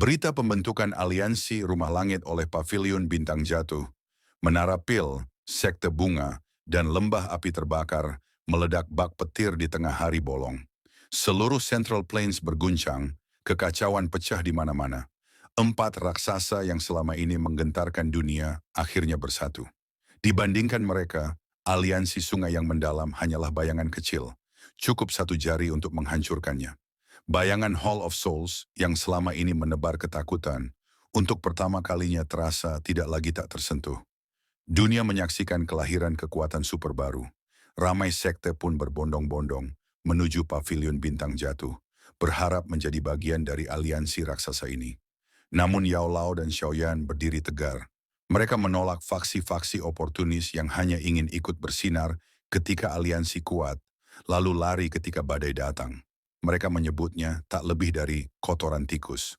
Berita pembentukan aliansi Rumah Langit oleh Pavilion Bintang Jatuh, Menara Pil, Sekte Bunga, dan Lembah Api Terbakar meledak bak petir di tengah hari bolong. Seluruh Central Plains berguncang, kekacauan pecah di mana-mana. Empat raksasa yang selama ini menggentarkan dunia akhirnya bersatu. Dibandingkan mereka, aliansi sungai yang mendalam hanyalah bayangan kecil. Cukup satu jari untuk menghancurkannya. Bayangan Hall of Souls yang selama ini menebar ketakutan, untuk pertama kalinya terasa tidak lagi tak tersentuh. Dunia menyaksikan kelahiran kekuatan super baru. Ramai sekte pun berbondong-bondong menuju pavilion bintang jatuh, berharap menjadi bagian dari aliansi raksasa ini. Namun Yao Lao dan Xiaoyan berdiri tegar. Mereka menolak faksi-faksi oportunis yang hanya ingin ikut bersinar ketika aliansi kuat, lalu lari ketika badai datang. Mereka menyebutnya tak lebih dari kotoran tikus.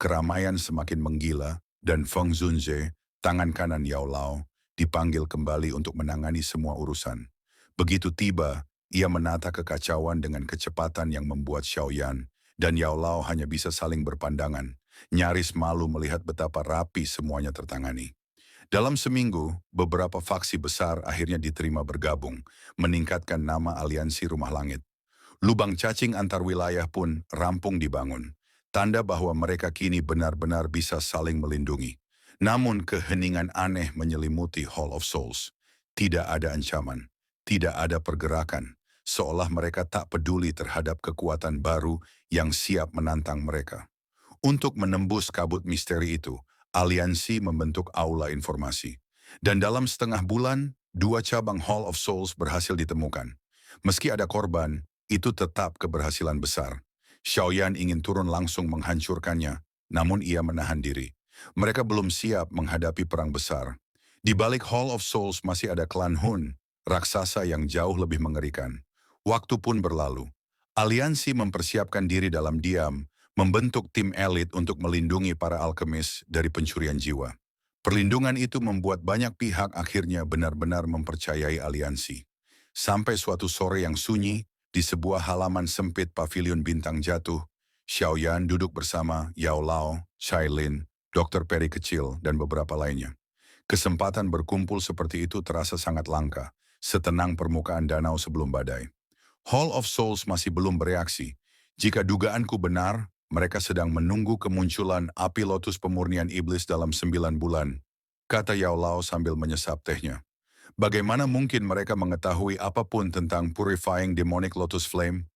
Keramaian semakin menggila, dan Feng Zunze, tangan kanan Yao Lao, dipanggil kembali untuk menangani semua urusan. Begitu tiba, ia menata kekacauan dengan kecepatan yang membuat Xiaoyan dan Yao Lao hanya bisa saling berpandangan, nyaris malu melihat betapa rapi semuanya tertangani. Dalam seminggu, beberapa faksi besar akhirnya diterima bergabung, meningkatkan nama aliansi Rumah Langit. Lubang cacing antar wilayah pun rampung dibangun, tanda bahwa mereka kini benar-benar bisa saling melindungi. Namun keheningan aneh menyelimuti Hall of Souls. Tidak ada ancaman, tidak ada pergerakan, seolah mereka tak peduli terhadap kekuatan baru yang siap menantang mereka. Untuk menembus kabut misteri itu, aliansi membentuk aula informasi. Dan dalam setengah bulan, dua cabang Hall of Souls berhasil ditemukan. Meski ada korban, itu tetap keberhasilan besar. Xiaoyan ingin turun langsung menghancurkannya, namun ia menahan diri. Mereka belum siap menghadapi perang besar. Di balik Hall of Souls masih ada klan Hun, raksasa yang jauh lebih mengerikan. Waktu pun berlalu. Aliansi mempersiapkan diri dalam diam, membentuk tim elit untuk melindungi para alkemis dari pencurian jiwa. Perlindungan itu membuat banyak pihak akhirnya benar-benar mempercayai aliansi. Sampai suatu sore yang sunyi, di sebuah halaman sempit pavilion bintang jatuh, Xiaoyan duduk bersama Yao Lao, Shailin, Dr. Peri kecil, dan beberapa lainnya. Kesempatan berkumpul seperti itu terasa sangat langka, setenang permukaan danau sebelum badai. Hall of Souls masih belum bereaksi. Jika dugaanku benar, mereka sedang menunggu kemunculan api lotus pemurnian iblis dalam 9 bulan, kata Yao Lao sambil menyesap tehnya. Bagaimana mungkin mereka mengetahui apapun tentang Purifying Demonic Lotus Flame?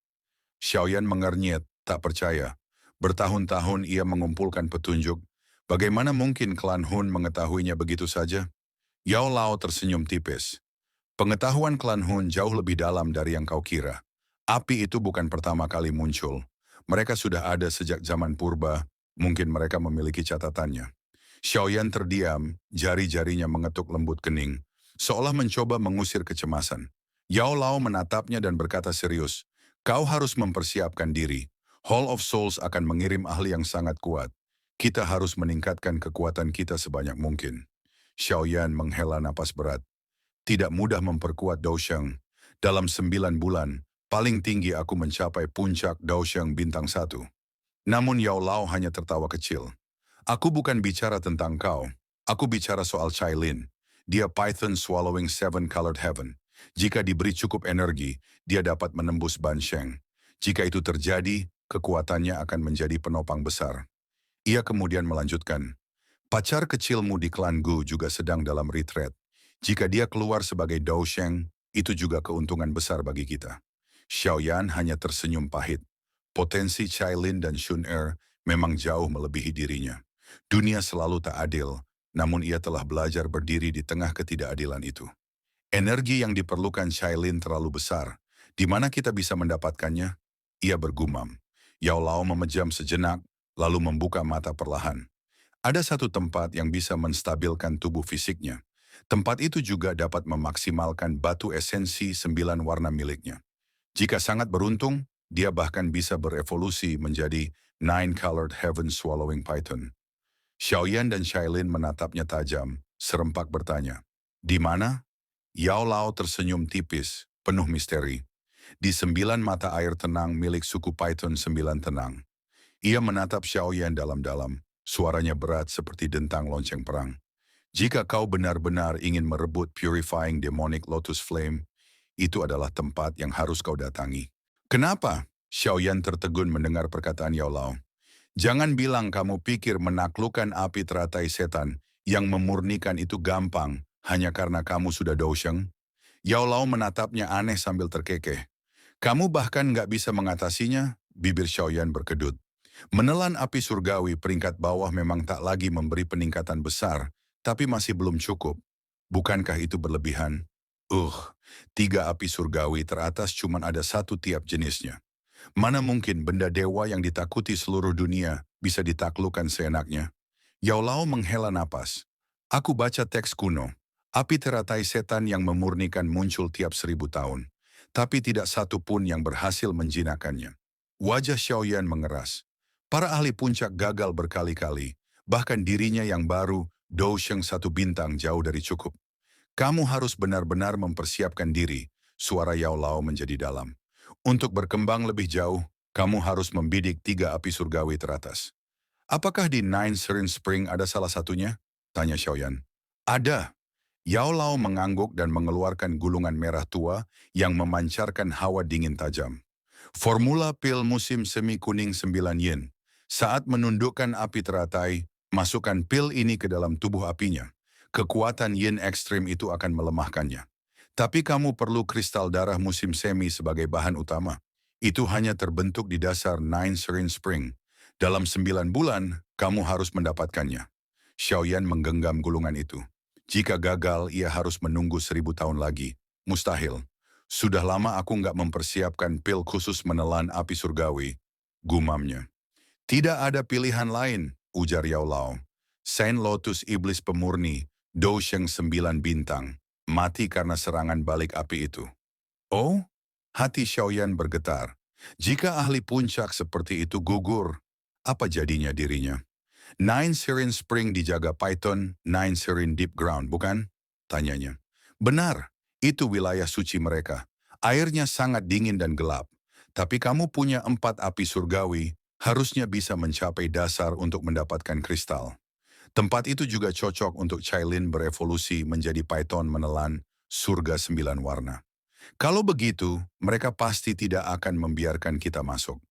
Xiaoyan mengernyit, tak percaya. Bertahun-tahun ia mengumpulkan petunjuk. Bagaimana mungkin klan Hun mengetahuinya begitu saja? Yao Lao tersenyum tipis. Pengetahuan klan Hun jauh lebih dalam dari yang kau kira. Api itu bukan pertama kali muncul. Mereka sudah ada sejak zaman purba, mungkin mereka memiliki catatannya. Xiaoyan terdiam, jari-jarinya mengetuk lembut kening, seolah mencoba mengusir kecemasan. Yao Lao menatapnya dan berkata serius, kau harus mempersiapkan diri. Hall of Souls akan mengirim ahli yang sangat kuat. Kita harus meningkatkan kekuatan kita sebanyak mungkin. Xiaoyan menghela napas berat. Tidak mudah memperkuat Daosheng. Dalam 9 bulan, paling tinggi aku mencapai puncak Daosheng bintang 1. Namun Yao Lao hanya tertawa kecil. Aku bukan bicara tentang kau. Aku bicara soal Cailin. Dia Python swallowing 7-colored heaven. Jika diberi cukup energi, dia dapat menembus Bansheng. Jika itu terjadi, kekuatannya akan menjadi penopang besar. Ia kemudian melanjutkan, pacar kecilmu di klan Gu juga sedang dalam retreat. Jika dia keluar sebagai Daosheng, itu juga keuntungan besar bagi kita. Xiaoyan hanya tersenyum pahit. Potensi Cailin dan Shun Er memang jauh melebihi dirinya. Dunia selalu tak adil, namun ia telah belajar berdiri di tengah ketidakadilan itu. Energi yang diperlukan Cailin terlalu besar. Di mana kita bisa mendapatkannya? Ia bergumam. Yao Lao memejam sejenak, lalu membuka mata perlahan. Ada satu tempat yang bisa menstabilkan tubuh fisiknya. Tempat itu juga dapat memaksimalkan batu esensi 9 warna miliknya. Jika sangat beruntung, dia bahkan bisa berevolusi menjadi 9-colored heaven swallowing python. Xiaoyan dan Shailin menatapnya tajam, serempak bertanya, di mana? Yao Lao tersenyum tipis, penuh misteri. Di 9 mata air tenang milik suku Python 9 tenang. Ia menatap Xiaoyan dalam-dalam, suaranya berat seperti dentang lonceng perang. Jika kau benar-benar ingin merebut Purifying Demonic Lotus Flame, itu adalah tempat yang harus kau datangi. Kenapa? Xiaoyan tertegun mendengar perkataan Yao Lao. Jangan bilang kamu pikir menaklukkan api teratai setan yang memurnikan itu gampang hanya karena kamu sudah dousheng. Yao Lao menatapnya aneh sambil terkekeh. Kamu bahkan nggak bisa mengatasinya, bibir Xiaoyan berkedut. Menelan api surgawi peringkat bawah memang tak lagi memberi peningkatan besar, tapi masih belum cukup. Bukankah itu berlebihan? 3 api surgawi teratas cuma ada satu tiap jenisnya. Mana mungkin benda dewa yang ditakuti seluruh dunia bisa ditaklukkan seenaknya? Yao Lao menghela napas. Aku baca teks kuno. Api teratai setan yang memurnikan muncul tiap 1000 tahun. Tapi tidak satu pun yang berhasil menjinakkannya. Wajah Xiaoyan mengeras. Para ahli puncak gagal berkali-kali. Bahkan dirinya yang baru, Dousheng 1 bintang jauh dari cukup. Kamu harus benar-benar mempersiapkan diri. Suara Yao Lao menjadi dalam. Untuk berkembang lebih jauh, kamu harus membidik 3 api surgawi teratas. Apakah di Nine Serene Spring ada salah satunya? Tanya Xiaoyan. Ada. Yao Lao mengangguk dan mengeluarkan gulungan merah tua yang memancarkan hawa dingin tajam. Formula pil musim semi kuning 9 yen. Saat menundukkan api teratai, masukkan pil ini ke dalam tubuh apinya. Kekuatan yin ekstrim itu akan melemahkannya. Tapi kamu perlu kristal darah musim semi sebagai bahan utama. Itu hanya terbentuk di dasar Nine Serene Spring. Dalam 9 bulan, kamu harus mendapatkannya. Xiaoyan menggenggam gulungan itu. Jika gagal, ia harus menunggu 1000 tahun lagi. Mustahil. Sudah lama aku nggak mempersiapkan pil khusus menelan api surgawi. Gumamnya. Tidak ada pilihan lain, ujar Yao Lao. Saint Lotus Iblis Pemurni, Dousheng 9 bintang, mati karena serangan balik api itu. Oh, hati Xiaoyan bergetar. Jika ahli puncak seperti itu gugur, apa jadinya dirinya? Nine Serene Spring dijaga Python, Nine Serene Deep Ground, bukan? Tanyanya. Benar, itu wilayah suci mereka. Airnya sangat dingin dan gelap. Tapi kamu punya 4 api surgawi, harusnya bisa mencapai dasar untuk mendapatkan kristal. Tempat itu juga cocok untuk Cailin berevolusi menjadi Python menelan surga 9 warna. Kalau begitu, mereka pasti tidak akan membiarkan kita masuk.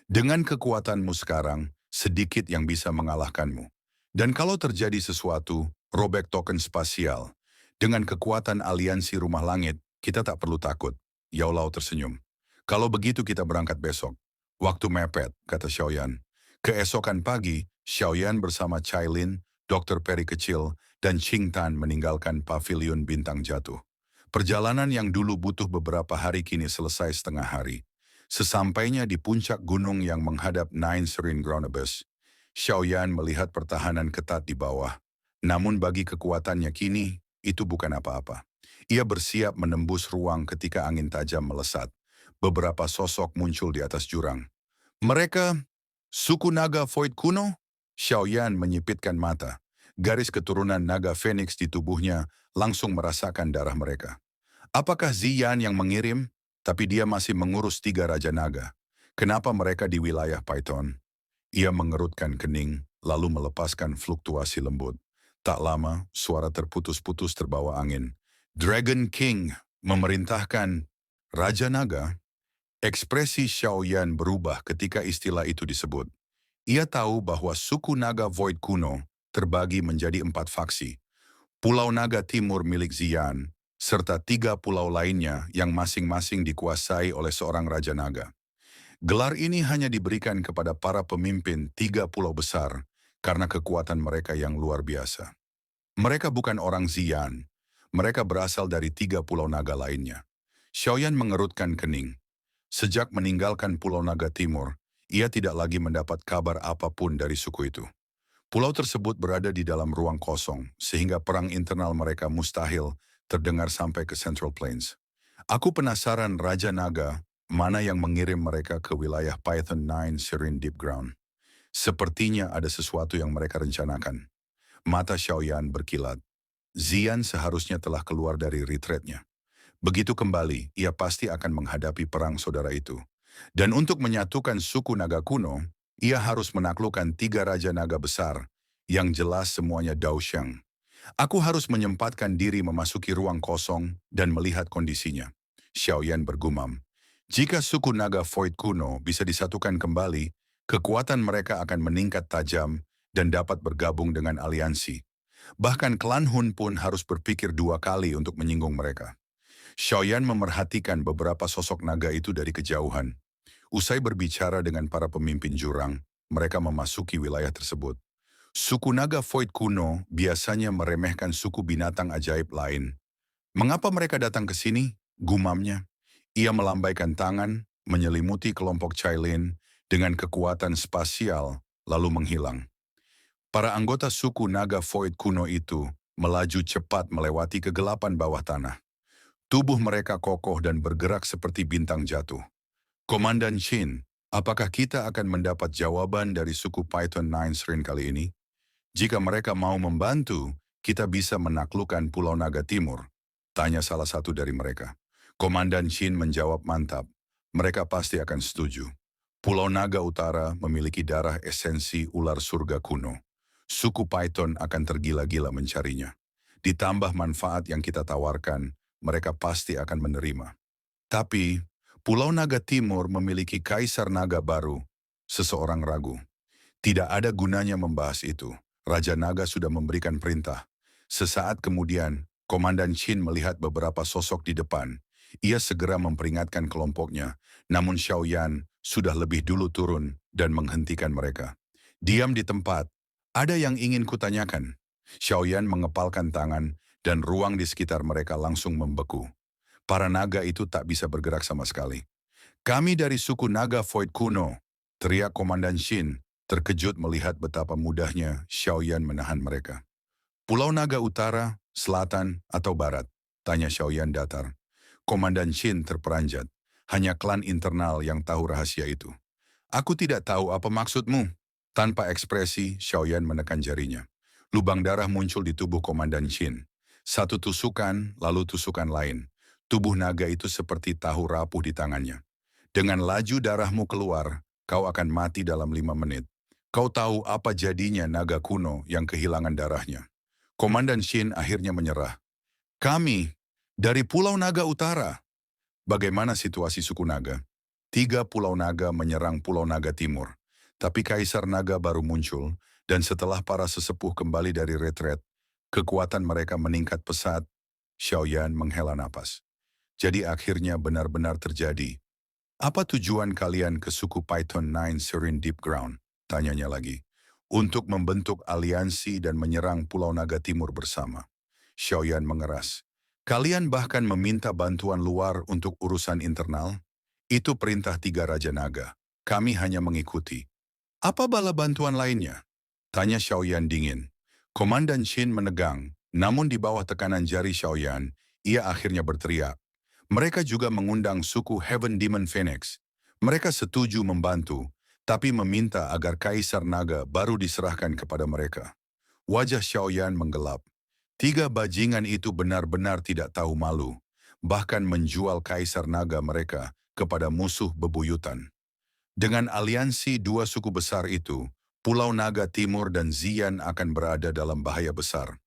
Dengan kekuatanmu sekarang, sedikit yang bisa mengalahkanmu. Dan kalau terjadi sesuatu, robek token spasial. Dengan kekuatan aliansi rumah langit, kita tak perlu takut. Yao Lao tersenyum. Kalau begitu kita berangkat besok. Waktu mepet, kata Xiaoyan. Keesokan pagi, Xiaoyan bersama Cailin, Dokter Peri kecil, dan Qing Tan meninggalkan pavilion bintang jatuh. Perjalanan yang dulu butuh beberapa hari kini selesai setengah hari. Sesampainya di puncak gunung yang menghadap Nine Serene Ground Abyss, Xiaoyan melihat pertahanan ketat di bawah. Namun bagi kekuatannya kini, itu bukan apa-apa. Ia bersiap menembus ruang ketika angin tajam melesat. Beberapa sosok muncul di atas jurang. Mereka, suku naga Void kuno? Xiaoyan menyipitkan mata. Garis keturunan naga Phoenix di tubuhnya langsung merasakan darah mereka. Apakah Ziyan yang mengirim? Tapi dia masih mengurus 3 Raja Naga. Kenapa mereka di wilayah Python? Ia mengerutkan kening, lalu melepaskan fluktuasi lembut. Tak lama, suara terputus-putus terbawa angin. Dragon King memerintahkan Raja Naga. Ekspresi Xiaoyan berubah ketika istilah itu disebut. Ia tahu bahwa suku naga Void kuno terbagi menjadi 4 faksi. Pulau Naga Timur milik Ziyan, serta 3 pulau lainnya yang masing-masing dikuasai oleh seorang Raja Naga. Gelar ini hanya diberikan kepada para pemimpin 3 pulau besar karena kekuatan mereka yang luar biasa. Mereka bukan orang Ziyan, mereka berasal dari 3 pulau naga lainnya. Xiaoyan mengerutkan kening. Sejak meninggalkan Pulau Naga Timur, ia tidak lagi mendapat kabar apapun dari suku itu. Pulau tersebut berada di dalam ruang kosong, sehingga perang internal mereka mustahil terdengar sampai ke Central Plains. Aku penasaran Raja Naga, mana yang mengirim mereka ke wilayah Python 9 Serene Deep Ground. Sepertinya ada sesuatu yang mereka rencanakan. Mata Xiaoyan berkilat. Ziyan seharusnya telah keluar dari retreatnya. Begitu kembali, ia pasti akan menghadapi perang saudara itu. Dan untuk menyatukan suku naga kuno, Ia harus menaklukkan 3 raja naga besar, yang jelas semuanya Daoshang. Aku harus menyempatkan diri memasuki ruang kosong dan melihat kondisinya. Xiaoyan bergumam. Jika suku naga Void kuno bisa disatukan kembali, kekuatan mereka akan meningkat tajam dan dapat bergabung dengan aliansi. Bahkan klan Hun pun harus berpikir 2 kali untuk menyinggung mereka. Xiaoyan memerhatikan beberapa sosok naga itu dari kejauhan. Usai berbicara dengan para pemimpin jurang, mereka memasuki wilayah tersebut. Suku naga Void kuno biasanya meremehkan suku binatang ajaib lain. Mengapa mereka datang ke sini? Gumamnya. Ia melambaikan tangan, menyelimuti kelompok Cailin dengan kekuatan spasial, lalu menghilang. Para anggota suku naga Void kuno itu melaju cepat melewati kegelapan bawah tanah. Tubuh mereka kokoh dan bergerak seperti bintang jatuh. Komandan Shin, apakah kita akan mendapat jawaban dari suku Python Nine Srin kali ini? Jika mereka mau membantu, kita bisa menaklukkan Pulau Naga Timur. Tanya salah satu dari mereka. Komandan Shin menjawab mantap. Mereka pasti akan setuju. Pulau Naga Utara memiliki darah esensi ular surga kuno. Suku Python akan tergila-gila mencarinya. Ditambah manfaat yang kita tawarkan, mereka pasti akan menerima. Tapi, Pulau Naga Timur memiliki kaisar naga baru. Seseorang ragu. Tidak ada gunanya membahas itu. Raja Naga sudah memberikan perintah. Sesaat kemudian, Komandan Shin melihat beberapa sosok di depan. Ia segera memperingatkan kelompoknya, namun Xiaoyan sudah lebih dulu turun dan menghentikan mereka. Diam di tempat. Ada yang ingin kutanyakan. Xiaoyan mengepalkan tangan dan ruang di sekitar mereka langsung membeku. Para naga itu tak bisa bergerak sama sekali. Kami dari suku naga Void kuno, teriak Komandan Shin, terkejut melihat betapa mudahnya Xiaoyan menahan mereka. Pulau Naga Utara, Selatan, atau Barat? Tanya Xiaoyan datar. Komandan Shin terperanjat. Hanya klan internal yang tahu rahasia itu. Aku tidak tahu apa maksudmu. Tanpa ekspresi, Xiaoyan menekan jarinya. Lubang darah muncul di tubuh Komandan Shin. Satu tusukan, lalu tusukan lain. Tubuh naga itu seperti tahu rapuh di tangannya. Dengan laju darahmu keluar, kau akan mati dalam 5 menit. Kau tahu apa jadinya naga kuno yang kehilangan darahnya. Komandan Shin akhirnya menyerah. Kami, dari Pulau Naga Utara. Bagaimana situasi suku naga? 3 pulau naga menyerang Pulau Naga Timur. Tapi Kaisar Naga baru muncul, dan setelah para sesepuh kembali dari retret, kekuatan mereka meningkat pesat. Xiaoyan menghela napas. Jadi akhirnya benar-benar terjadi. Apa tujuan kalian ke suku Python Nine Serene Deep Ground? Tanyanya lagi. Untuk membentuk aliansi dan menyerang Pulau Naga Timur bersama. Xiaoyan mengeras. Kalian bahkan meminta bantuan luar untuk urusan internal? Itu perintah 3 Raja Naga. Kami hanya mengikuti. Apa bala bantuan lainnya? Tanya Xiaoyan dingin. Komandan Shin menegang, namun di bawah tekanan jari Xiaoyan, ia akhirnya berteriak. Mereka juga mengundang suku Heaven Demon Phoenix. Mereka setuju membantu, tapi meminta agar Kaisar Naga baru diserahkan kepada mereka. Wajah Xiaoyan menggelap. 3 bajingan itu benar-benar tidak tahu malu, bahkan menjual Kaisar Naga mereka kepada musuh bebuyutan. Dengan aliansi 2 suku besar itu, Pulau Naga Timur dan Xi'an akan berada dalam bahaya besar.